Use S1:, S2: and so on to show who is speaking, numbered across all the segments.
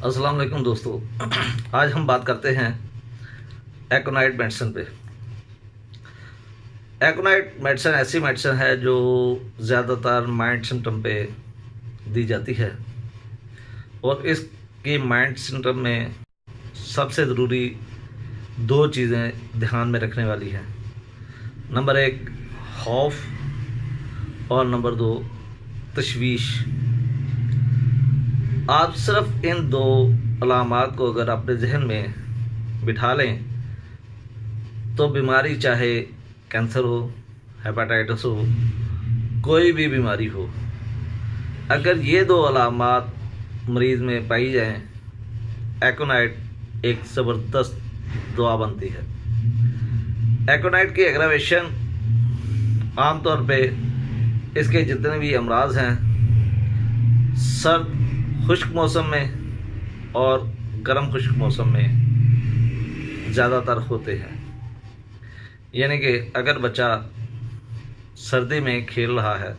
S1: अस्सलाम वालेकुम दोस्तों। आज हम बात करते हैं एकोनाइट मेडिसिन पे। एकोनाइट मेडिसिन ऐसी मेडिसिन है जो ज़्यादातर माइंड सिम्टम पे दी जाती है और इसकी माइंड सिम्टम में सबसे ज़रूरी दो चीज़ें ध्यान में रखने वाली हैं। नंबर एक खौफ और नंबर दो तशवीश। आप सिर्फ इन दो अलामात को अगर अपने जहन में बिठा लें तो बीमारी चाहे कैंसर हो, हेपेटाइटिस हो, कोई भी बीमारी हो, अगर ये दो अलामात मरीज़ में पाई जाएं, एकोनाइट एक ज़बरदस्त दवा बनती है। एकोनाइट की एग्रावेशन आमतौर पे इसके जितने भी अमराज हैं सर्द खुश्क मौसम में और गर्म खुश्क मौसम में ज़्यादातर होते हैं। यानी कि अगर बच्चा सर्दी में खेल रहा है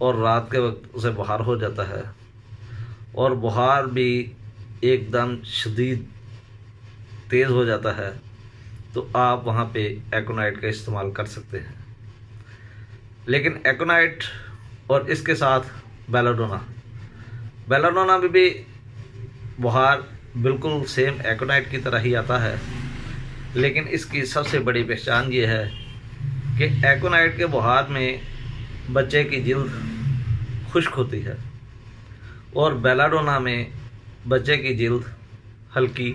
S1: और रात के वक्त उसे बुखार हो जाता है और बुखार भी एकदम शदीद तेज़ हो जाता है तो आप वहाँ पे एकोनाइट का इस्तेमाल कर सकते हैं। लेकिन एकोनाइट और इसके साथ बेलाडोना में भी बुखार बिल्कुल सेम एकोनाइट की तरह ही आता है, लेकिन इसकी सबसे बड़ी पहचान ये है कि एकोनाइट के बुखार में बच्चे की जिल्द खुश्क होती है और बेलाडोना में बच्चे की जिल्द हल्की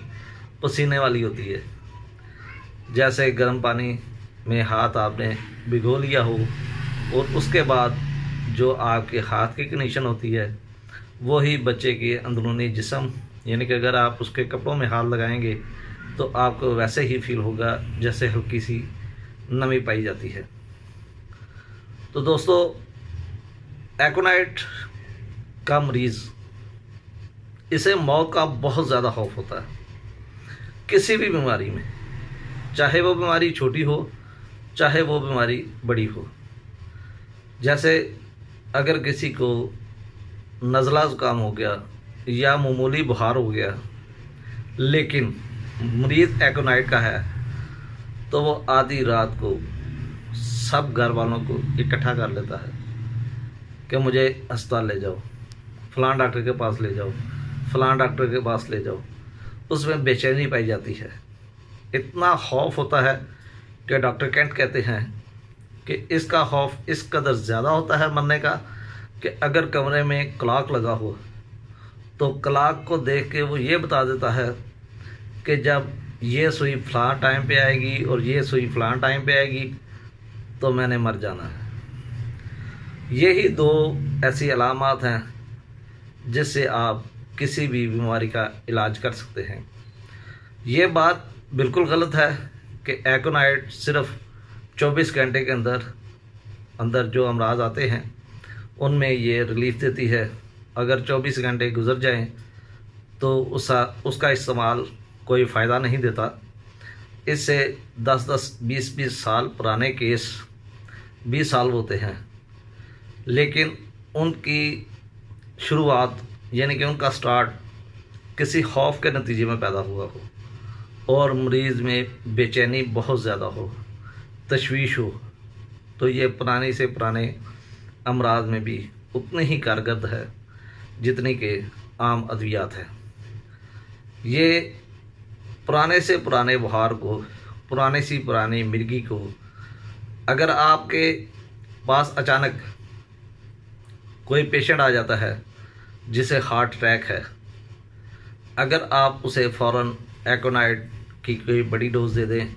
S1: पसीने वाली होती है। जैसे गर्म पानी में हाथ आपने भिगो लिया हो और उसके बाद जो आपके हाथ की कंडीशन होती है वही बच्चे के अंदरूनी जिस्म, यानी कि अगर आप उसके कपड़ों में हाथ लगाएंगे तो आपको वैसे ही फील होगा जैसे हल्की सी नमी पाई जाती है। तो दोस्तों, एकोनाइट का मरीज़ इसे मौत का बहुत ज़्यादा खौफ होता है किसी भी बीमारी में, चाहे वो बीमारी छोटी हो चाहे वो बीमारी बड़ी हो। जैसे अगर किसी को नज़ला ज़ुकाम हो गया या मामूली बुखार हो गया लेकिन मरीज़ एकोनाइट का है तो वो आधी रात को सब घर वालों को इकट्ठा कर लेता है कि मुझे अस्पताल ले जाओ, फ़लाँ डॉक्टर के पास ले जाओ, फ़लाँ डॉक्टर के पास ले जाओ। उसमें बेचैनी पाई जाती है, इतना खौफ होता है कि डॉक्टर केंट कहते हैं कि इसका खौफ इस कदर ज़्यादा होता है मरने का कि अगर कमरे में क्लॉक लगा हो तो क्लॉक को देख के वो ये बता देता है कि जब ये सुई फ़लाँ टाइम पे आएगी और ये सुई फ़लाँ टाइम पे आएगी तो मैंने मर जाना है। यही दो ऐसी अलामात हैं जिससे आप किसी भी बीमारी का इलाज कर सकते हैं। ये बात बिल्कुल गलत है कि एकोनाइट सिर्फ 24 घंटे के अंदर जो अमराज आते हैं उनमें ये रिलीफ देती है। अगर 24 घंटे गुजर जाएं तो उसका इस्तेमाल कोई फ़ायदा नहीं देता। इससे 10-10, 20-20 साल पुराने केस 20 साल होते हैं, लेकिन उनकी शुरुआत यानी कि उनका स्टार्ट किसी खौफ के नतीजे में पैदा हुआ हो और मरीज़ में बेचैनी बहुत ज़्यादा हो, तशवीश हो, तो ये पुराने से पुराने अमराज में भी उतनी ही कारगर है जितनी के आम अद्वियात है। ये पुराने से पुराने बुखार को, पुराने सी पुरानी मिर्गी को, अगर आपके पास अचानक कोई पेशेंट आ जाता है जिसे हार्ट अटैक है, अगर आप उसे फ़ौरन एकोनाइट की कोई बड़ी डोज दे दें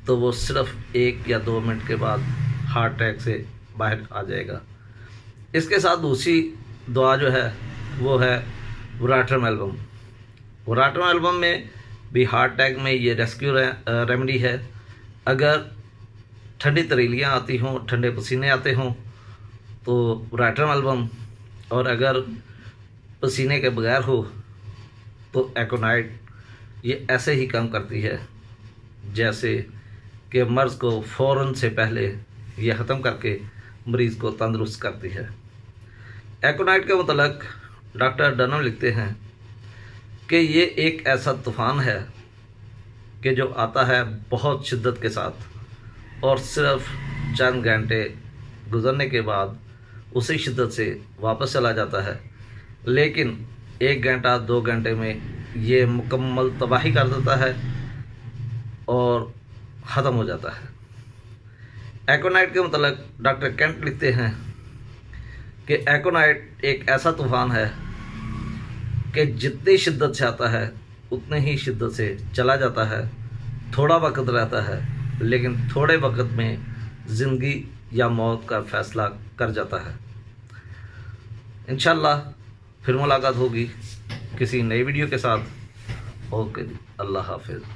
S1: तो वो सिर्फ 1 या 2 मिनट के बाद हार्ट अटैक से बाहर आ जाएगा। इसके साथ दूसरी दवा जो है वो है वराट्रम एल्बम में भी हार्ट अटैक में ये रेस्क्यू रेमेडी है। अगर ठंडी तरीलियाँ आती हों, ठंडे पसीने आते हों तो वराट्रम एल्बम, और अगर पसीने के बगैर हो तो एकोनाइट ये ऐसे ही काम करती है जैसे कि मर्ज़ को फ़ौरन से पहले ये ख़त्म करके मरीज़ को तंदुरुस्त करती है। एकोनाइट के मुतल्लिक़ डॉक्टर डनम लिखते हैं कि ये एक ऐसा तूफ़ान है कि जो आता है बहुत शिद्दत के साथ और सिर्फ चंद घंटे गुजरने के बाद उसी शिद्दत से वापस चला जाता है, लेकिन 1 घंटा 2 घंटे में ये मुकम्मल तबाही कर देता है और ख़त्म हो जाता है। एकोनाइट के मतलब डॉक्टर केंट लिखते हैं कि एकोनाइट एक ऐसा तूफ़ान है कि जितनी शिद्दत से आता है उतने ही शिद्दत से चला जाता है। थोड़ा वक्त रहता है, लेकिन थोड़े वक्त में ज़िंदगी या मौत का फ़ैसला कर जाता है। इंशाअल्लाह फिर मुलाकात होगी किसी नई वीडियो के साथ। ओके, अल्लाह हाफिज़।